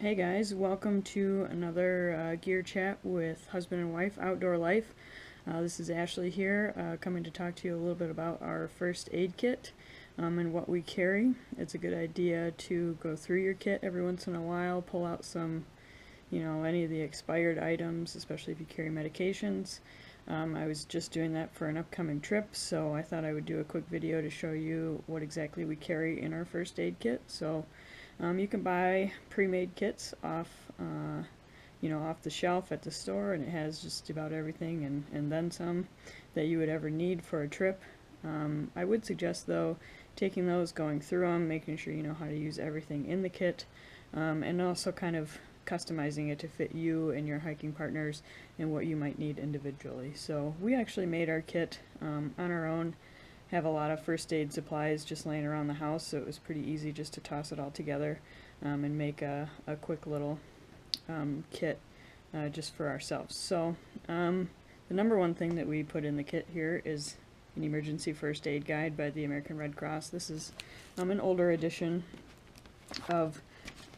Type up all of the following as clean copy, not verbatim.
Hey guys, welcome to another gear chat with husband and wife outdoor life. This is Ashley here, coming to talk to you a little bit about our first aid kit and what we carry. It's a good idea to go through your kit every once in a while, pull out some, any of the expired items, especially if you carry medications. I was just doing that for an upcoming trip, so I thought I would do a quick video to show you what exactly we carry in our first aid kit. So you can buy pre-made kits off, off the shelf at the store, and it has just about everything and then some that you would ever need for a trip. I would suggest, though, taking those, going through them, making sure you know how to use everything in the kit, and also kind of customizing it to fit you and your hiking partners and what you might need individually. So we actually made our kit on our own. Have a lot of first aid supplies just laying around the house, so it was pretty easy just to toss it all together and make a quick little kit just for ourselves. So the number one thing that we put in the kit here is an emergency first aid guide by the American Red Cross. This is an older edition of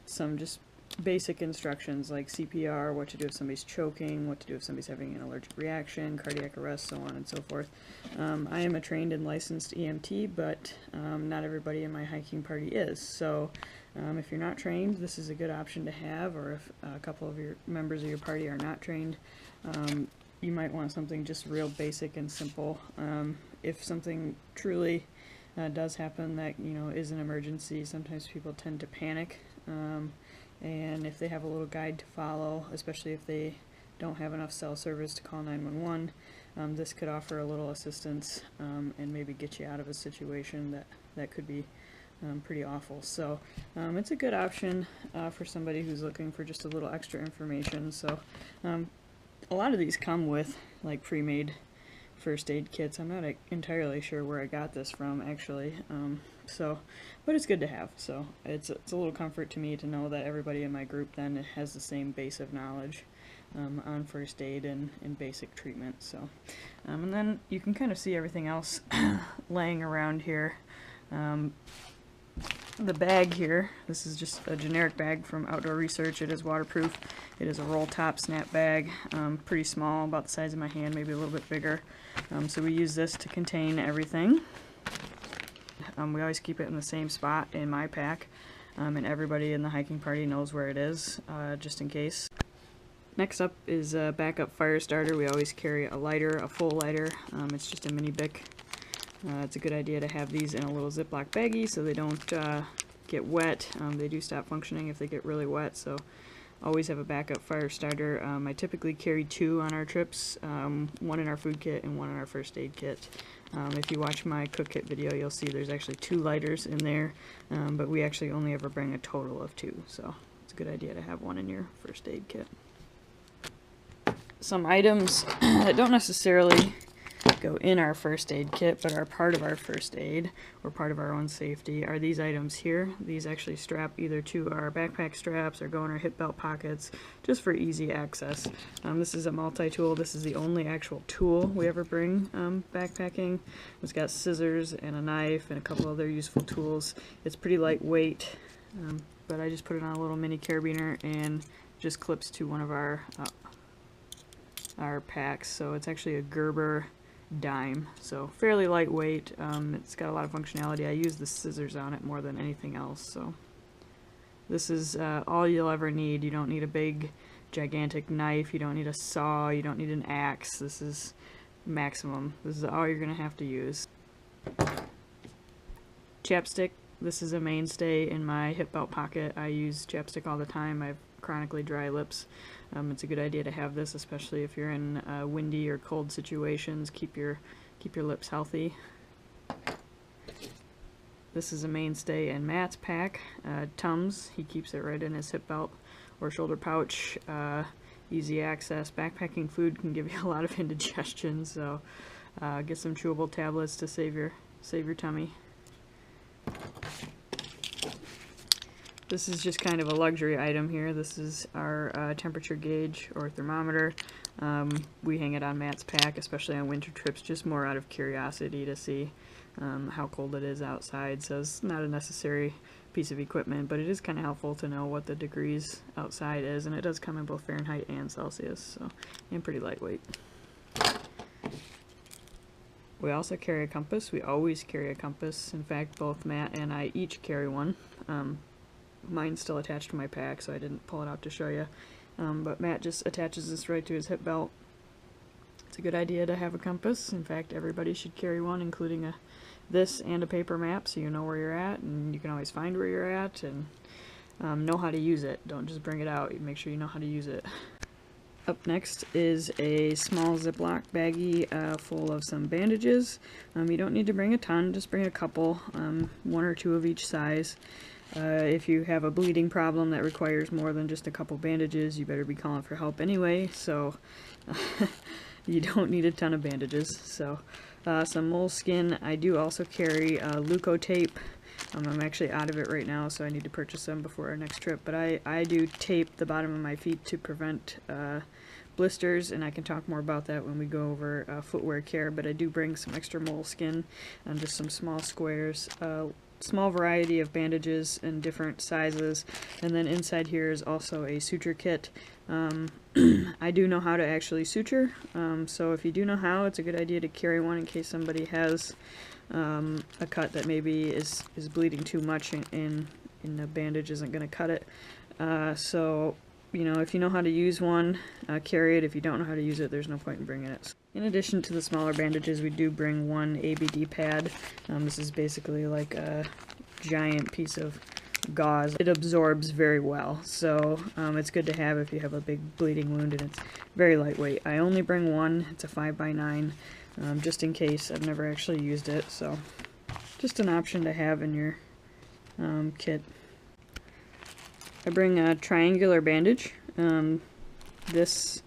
some just basic instructions like CPR, what to do if somebody's choking, what to do if somebody's having an allergic reaction, cardiac arrest, so on and so forth. I am a trained and licensed EMT, but not everybody in my hiking party is. So if you're not trained, this is a good option to have, or if a couple of your members of your party are not trained, you might want something just real basic and simple. If something truly does happen that is an emergency, sometimes people tend to panic. And if they have a little guide to follow, especially if they don't have enough cell service to call 911, this could offer a little assistance and maybe get you out of a situation that could be pretty awful. So it's a good option for somebody who's looking for just a little extra information. So a lot of these come with like pre-made first aid kits. I'm not entirely sure where I got this from, actually. But it's good to have. So it's a little comfort to me to know that everybody in my group then has the same base of knowledge on first aid and basic treatment. So and then you can kind of see everything else laying around here. The bag here, this is just a generic bag from Outdoor Research. It is waterproof. It is a roll top snap bag, pretty small, about the size of my hand, maybe a little bit bigger. So we use this to contain everything. We always keep it in the same spot in my pack, and everybody in the hiking party knows where it is, just in case. Next up is a backup fire starter. We always carry a lighter, a full lighter. It's just a mini Bic. It's a good idea to have these in a little Ziploc baggie so they don't get wet. They do stop functioning if they get really wet, so always have a backup fire starter. I typically carry 2 on our trips, one in our food kit and one in our first aid kit. If you watch my cook kit video, you'll see there's actually 2 lighters in there, but we actually only ever bring a total of 2, so it's a good idea to have one in your first aid kit. Some items that don't necessarily go in our first aid kit but are part of our first aid or part of our own safety are these items here. These actually strap either to our backpack straps or go in our hip belt pockets just for easy access. This is a multi-tool. This is the only actual tool we ever bring backpacking. It's got scissors and a knife and a couple other useful tools. It's pretty lightweight, but I just put it on a little mini carabiner and just clips to one of our packs. So it's actually a Gerber dime, so fairly lightweight. It's got a lot of functionality. I use the scissors on it more than anything else. So this is all you'll ever need. You don't need a big gigantic knife, you don't need a saw, you don't need an axe. This is maximum. This is all you're gonna have to use. Chapstick. This is a mainstay in my hip belt pocket. I use chapstick all the time. I have chronically dry lips. It's a good idea to have this, especially if you're in windy or cold situations. Keep your lips healthy. This is a mainstay in Matt's pack. Tums, he keeps it right in his hip belt or shoulder pouch. Easy access. Backpacking food can give you a lot of indigestion, so get some chewable tablets to save your tummy. This is just kind of a luxury item here. This is our temperature gauge or thermometer. We hang it on Matt's pack, especially on winter trips, just more out of curiosity to see how cold it is outside, so it's not a necessary piece of equipment, but it is kind of helpful to know what the degrees outside is, and it does come in both Fahrenheit and Celsius, so, and pretty lightweight. We also carry a compass. We always carry a compass. In fact, both Matt and I each carry one. Mine's still attached to my pack, so I didn't pull it out to show you. But Matt just attaches this right to his hip belt. It's a good idea to have a compass. In fact, everybody should carry one, including this and a paper map, so you know where you're at, and you can always find where you're at, and know how to use it. Don't just bring it out. Make sure you know how to use it. Up next is a small Ziploc baggie full of some bandages. You don't need to bring a ton, just bring a couple, 1 or 2 of each size. If you have a bleeding problem that requires more than just a couple bandages, you better be calling for help anyway, so you don't need a ton of bandages. So some moleskin. I do also carry Leuko tape. I'm actually out of it right now, so I need to purchase some before our next trip, but I do tape the bottom of my feet to prevent blisters, and I can talk more about that when we go over footwear care, but I do bring some extra moleskin and just some small squares. Small variety of bandages in different sizes, and then inside here is also a suture kit. I do know how to actually suture, so if you do know how, it's a good idea to carry one in case somebody has a cut that maybe is bleeding too much and the bandage isn't going to cut it. So, you know, if you know how to use one, carry it. If you don't know how to use it, there's no point in bringing it. In addition to the smaller bandages, we do bring one ABD pad. This is basically like a giant piece of gauze. It absorbs very well, so it's good to have if you have a big bleeding wound, and it's very lightweight. I only bring one. It's a 5x9, just in case. I've never actually used it, so just an option to have in your kit. I bring a triangular bandage. This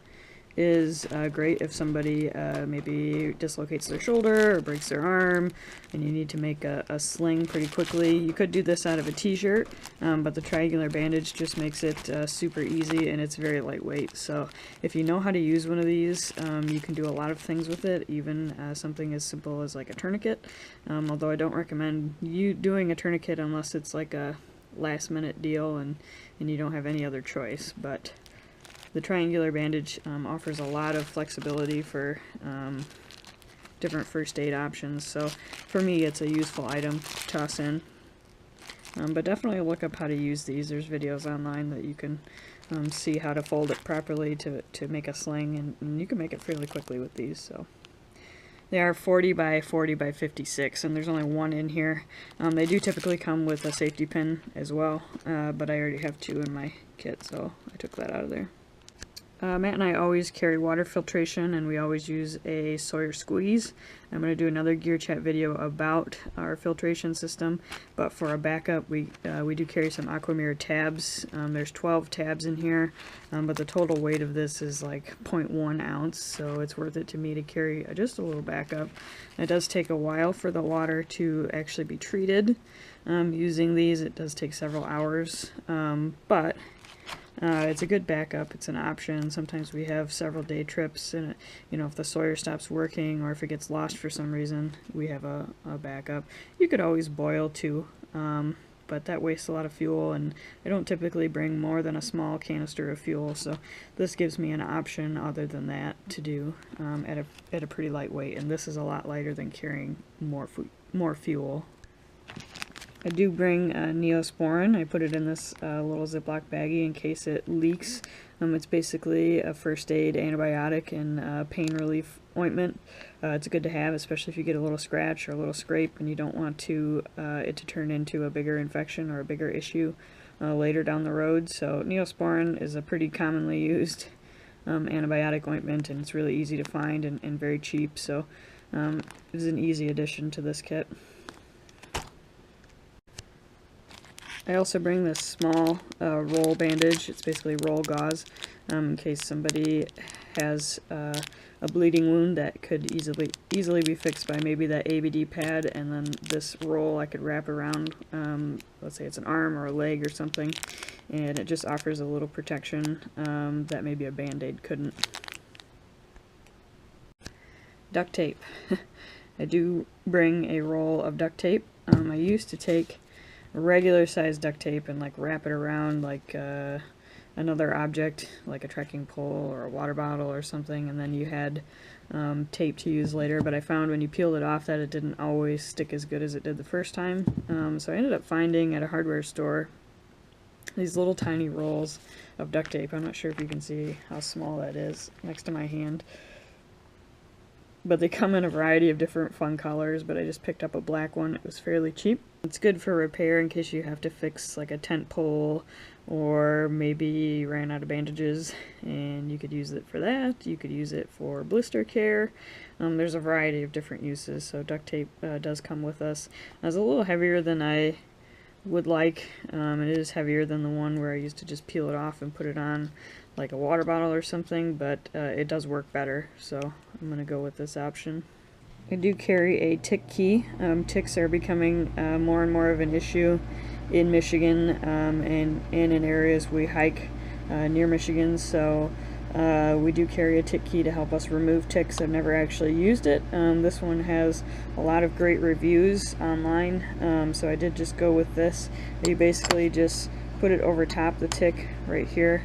is great if somebody maybe dislocates their shoulder or breaks their arm and you need to make a sling pretty quickly. You could do this out of a t-shirt, but the triangular bandage just makes it super easy, and it's very lightweight. So if you know how to use one of these, you can do a lot of things with it, even something as simple as like a tourniquet, although I don't recommend you doing a tourniquet unless it's like a last minute deal and you don't have any other choice. But the triangular bandage offers a lot of flexibility for different first aid options, so for me it's a useful item to toss in. But definitely look up how to use these. There's videos online that you can see how to fold it properly to make a sling, and you can make it fairly quickly with these. So they are 40 by 40 by 56, and there's only one in here. They do typically come with a safety pin as well, but I already have 2 in my kit, so I took that out of there. Matt and I always carry water filtration, and we always use a Sawyer squeeze. I'm going to do another Gear Chat video about our filtration system, but for a backup, we do carry some Aquamirror tabs. There's 12 tabs in here, but the total weight of this is like 0.1 ounce, so it's worth it to me to carry just a little backup. It does take a while for the water to actually be treated. Using these, it does take several hours, but it's a good backup. It's an option. Sometimes we have several day trips, and you know, if the Sawyer stops working or if it gets lost for some reason, we have a backup. You could always boil too, but that wastes a lot of fuel, and I don't typically bring more than a small canister of fuel, so this gives me an option other than that to do at a pretty light weight, and this is a lot lighter than carrying more fuel. I do bring Neosporin. I put it in this little Ziploc baggie in case it leaks. It's basically a first aid antibiotic and pain relief ointment. It's good to have, especially if you get a little scratch or a little scrape and you don't want it to turn into a bigger infection or a bigger issue later down the road. So Neosporin is a pretty commonly used antibiotic ointment, and it's really easy to find and very cheap. So it's an easy addition to this kit. I also bring this small roll bandage. It's basically roll gauze in case somebody has a bleeding wound that could easily be fixed by maybe that ABD pad, and then this roll I could wrap around, let's say it's an arm or a leg or something, and it just offers a little protection that maybe a Band-Aid couldn't. Duct tape. I do bring a roll of duct tape. I used to take regular size duct tape and like wrap it around like another object, like a trekking pole or a water bottle or something, and then you had tape to use later, but I found when you peeled it off that it didn't always stick as good as it did the first time. So I ended up finding at a hardware store these little tiny rolls of duct tape. I'm not sure if you can see how small that is next to my hand, but they come in a variety of different fun colors, but I just picked up a black one. It was fairly cheap. It's good for repair in case you have to fix like a tent pole, or maybe you ran out of bandages and you could use it for that. You could use it for blister care. There's a variety of different uses, so duct tape does come with us. It's a little heavier than I would like. It is heavier than the one where I used to just peel it off and put it on like a water bottle or something, but it does work better, so I'm going to go with this option. I do carry a tick key. Ticks are becoming more and more of an issue in Michigan and in areas we hike near Michigan, so we do carry a tick key to help us remove ticks. I've never actually used it. This one has a lot of great reviews online, so I did just go with this. You basically just put it over top the tick right here,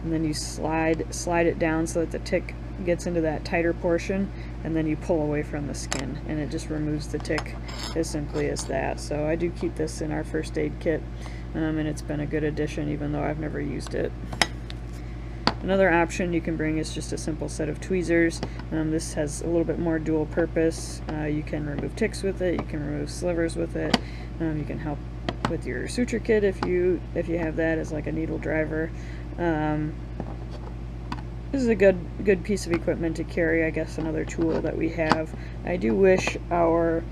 and then you slide it down so that the tick gets into that tighter portion, and then you pull away from the skin and it just removes the tick as simply as that. So I do keep this in our first aid kit, and it's been a good addition even though I've never used it. Another option you can bring is just a simple set of tweezers. This has a little bit more dual purpose. You can remove ticks with it, you can remove slivers with it, you can help with your suture kit if you have that as like a needle driver. This is a good piece of equipment to carry, I guess another tool that we have. I do wish our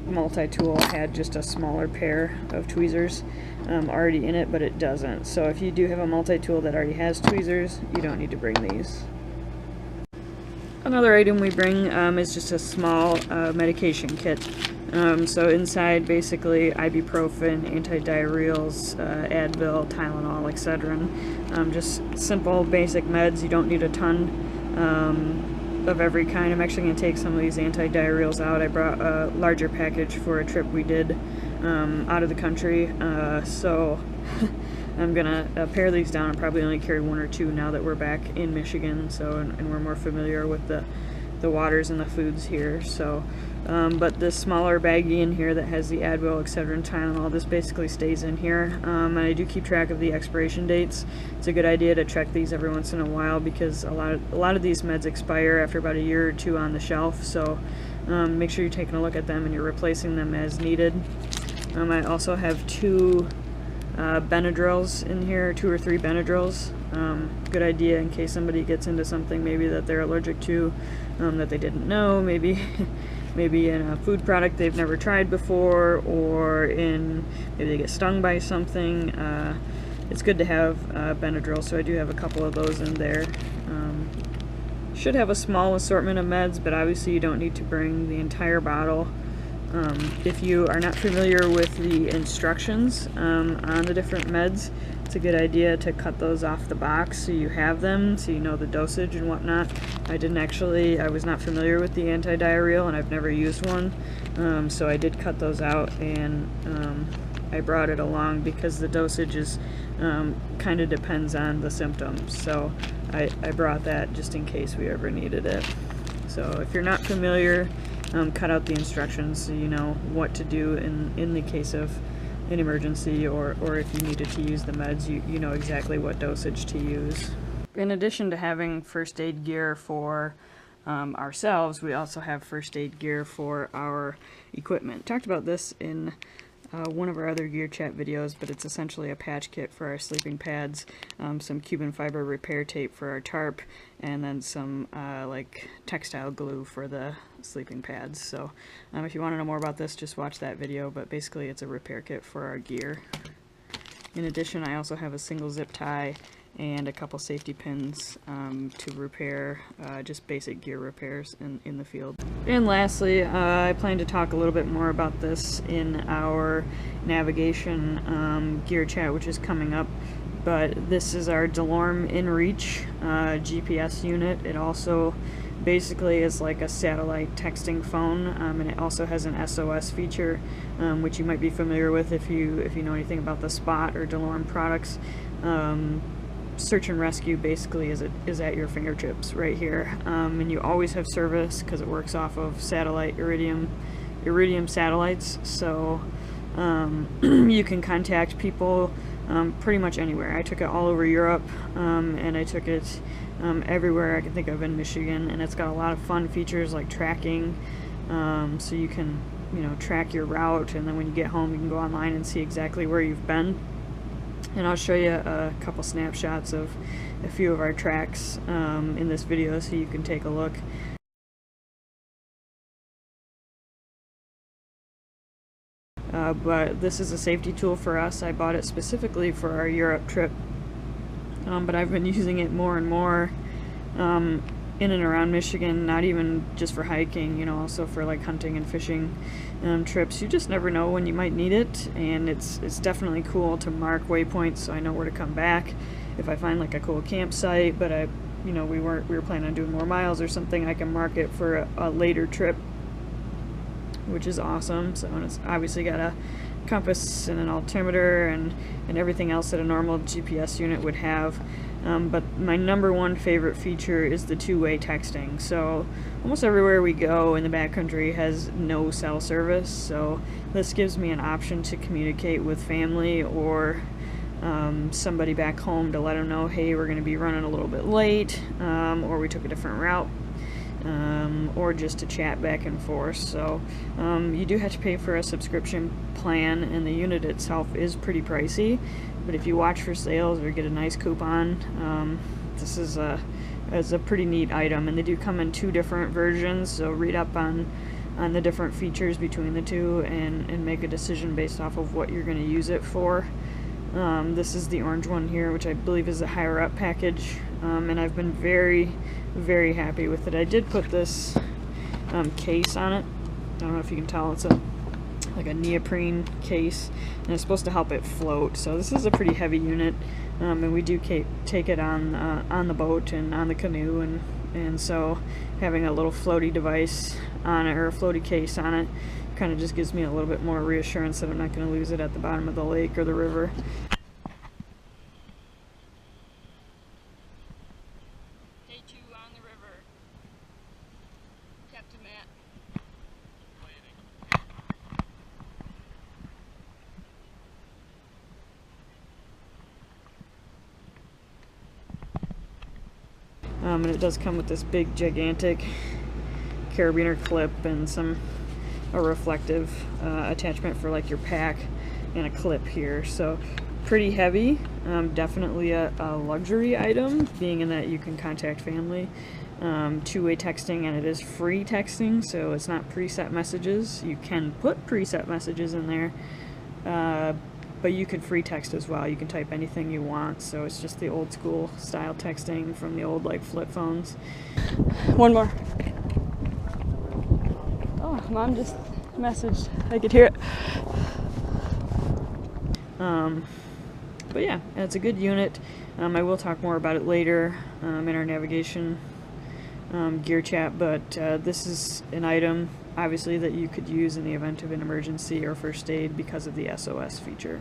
multi-tool had just a smaller pair of tweezers already in it, but it doesn't. So if you do have a multi-tool that already has tweezers, you don't need to bring these. Another item we bring is just a small medication kit. So inside basically ibuprofen, antidiarrheals, Advil, Tylenol, Excedrin, just simple basic meds. You don't need a ton of every kind. I'm actually going to take some of these antidiarrheals out. I brought a larger package for a trip we did out of the country, so I'm going to pare these down and probably only carry one or two now that we're back in Michigan, so and we're more familiar with the waters and the foods here. So but this smaller baggie in here that has the Advil, Excedrin, Tylenol, this basically stays in here, and I do keep track of the expiration dates. It's a good idea to check these every once in a while because a lot of these meds expire after about a year or two on the shelf, so make sure you're taking a look at them and you're replacing them as needed. I also have two Benadryls in here, 2 or 3 Benadryls. Good idea in case somebody gets into something maybe that they're allergic to, that they didn't know, maybe in a food product they've never tried before, or maybe they get stung by something. It's good to have Benadryl, so I do have a couple of those in there. Should have a small assortment of meds, but obviously you don't need to bring the entire bottle. If you are not familiar with the instructions on the different meds, it's a good idea to cut those off the box so you have them, so you know the dosage and whatnot. I was not familiar with the antidiarrheal and I've never used one, so I did cut those out, and I brought it along because the dosage is kind of depends on the symptoms, so I brought that just in case we ever needed it. So if you're not familiar, cut out the instructions so you know what to do in the case of an emergency, or if you needed to use the meds, you know exactly what dosage to use. In addition to having first aid gear for ourselves, we also have first aid gear for our equipment. Talked about this in one of our other gear chat videos, but it's essentially a patch kit for our sleeping pads, some Cuban fiber repair tape for our tarp, and then some like textile glue for the sleeping pads. So if you want to know more about this, just watch that video, but basically it's a repair kit for our gear. In addition, I also have a single zip tie and a couple safety pins to repair just basic gear repairs in the field. And lastly, I plan to talk a little bit more about this in our navigation gear chat, which is coming up. But this is our Delorme inreach GPS unit. It also basically is like a satellite texting phone, and it also has an SOS feature, which you might be familiar with if you know anything about the Spot or Delorme products. Search and rescue basically is at your fingertips right here, and you always have service because it works off of satellite iridium satellites, so you can contact people pretty much anywhere. I took it all over Europe, and I took it everywhere I can think of in Michigan, and it's got a lot of fun features like tracking, so you can track your route, and then when you get home you can go online and see exactly where you've been. And I'll show you a couple snapshots of a few of our tracks in this video so you can take a look. But this is a safety tool for us. I bought it specifically for our Europe trip, but I've been using it more and more in and around Michigan, not even just for hiking, also for like hunting and fishing trips. You just never know when you might need it, and it's definitely cool to mark waypoints so I know where to come back. If I find like a cool campsite, but we were planning on doing more miles or something, I can mark it for a later trip, which is awesome. So, and it's obviously got a compass and an altimeter and everything else that a normal GPS unit would have. But my number one favorite feature is the two-way texting. So almost everywhere we go in the backcountry has no cell service, so this gives me an option to communicate with family or somebody back home to let them know, hey, we're going to be running a little bit late, or we took a different route, or just to chat back and forth. So you do have to pay for a subscription plan, and the unit itself is pretty pricey, but if you watch for sales or get a nice coupon, this is a pretty neat item. And they do come in 2 different versions, so read up on the different features between the two and make a decision based off of what you're going to use it for. This is the orange one here, which I believe is a higher up package, and I've been very, very happy with it. I did put this case on it. I don't know if you can tell, it's like a neoprene case, and it's supposed to help it float. So this is a pretty heavy unit, and we do take it on the boat and on the canoe, and so having a little floaty device on it, or a floaty case on it, kind of just gives me a little bit more reassurance that I'm not going to lose it at the bottom of the lake or the river. Day 2 on the river. Captain Matt. And it does come with this big, gigantic carabiner clip and a reflective attachment for like your pack, and a clip here. So pretty heavy, definitely a luxury item, being in that you can contact family, two-way texting, and it is free texting, so it's not preset messages. You can put preset messages in there, but you could free text as well. You can type anything you want, so it's just the old school style texting from the old like flip phones. One more. Oh, Mom just messaged. I could hear it. But yeah, it's a good unit. I will talk more about it later in our navigation gear chat, but this is an item obviously that you could use in the event of an emergency or first aid because of the SOS feature.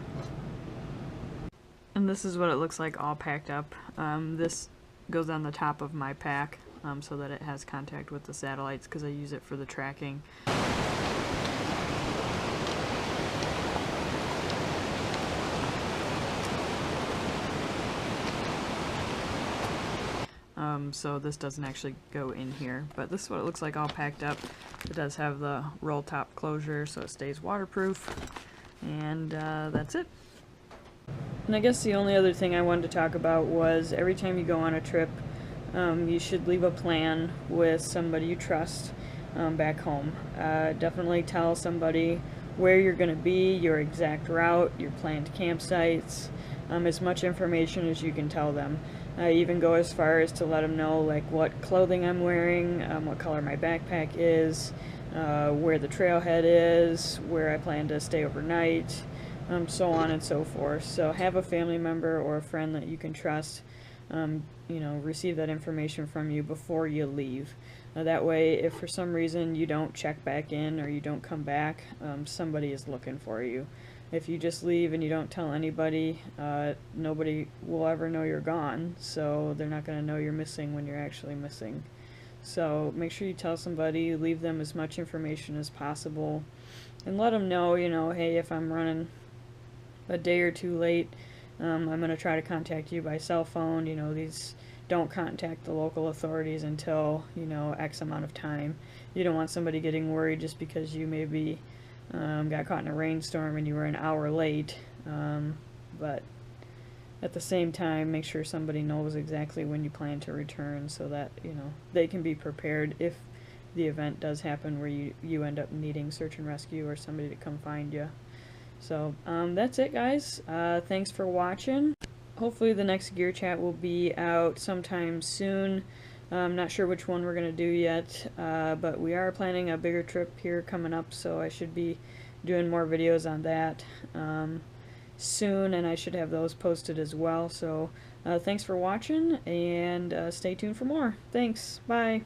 And this is what it looks like all packed up. This goes on the top of my pack so that it has contact with the satellites, because I use it for the tracking. So this doesn't actually go in here, but this is what it looks like all packed up. It does have the roll top closure, so it stays waterproof, and that's it. And I guess the only other thing I wanted to talk about was every time you go on a trip, you should leave a plan with somebody you trust back home. Definitely tell somebody where you're going to be, your exact route, your planned campsites, as much information as you can tell them. I even go as far as to let them know like what clothing I'm wearing, what color my backpack is, where the trailhead is, where I plan to stay overnight, so on and so forth. So have a family member or a friend that you can trust, receive that information from you before you leave. That way, if for some reason you don't check back in or you don't come back, somebody is looking for you. If you just leave and you don't tell anybody, nobody will ever know you're gone, so they're not going to know you're missing when you're actually missing. So make sure you tell somebody, leave them as much information as possible, and let them know, hey, if I'm running a day or two late, I'm going to try to contact you by cell phone. These don't contact the local authorities until, X amount of time. You don't want somebody getting worried just because you maybe got caught in a rainstorm and you were an hour late. But at the same time, make sure somebody knows exactly when you plan to return so that, they can be prepared if the event does happen where you end up needing search and rescue or somebody to come find you. So that's it, guys. Thanks for watching. Hopefully the next gear chat will be out sometime soon. I'm not sure which one we're going to do yet, but we are planning a bigger trip here coming up, so I should be doing more videos on that soon, and I should have those posted as well. So thanks for watching, and stay tuned for more. Thanks. Bye.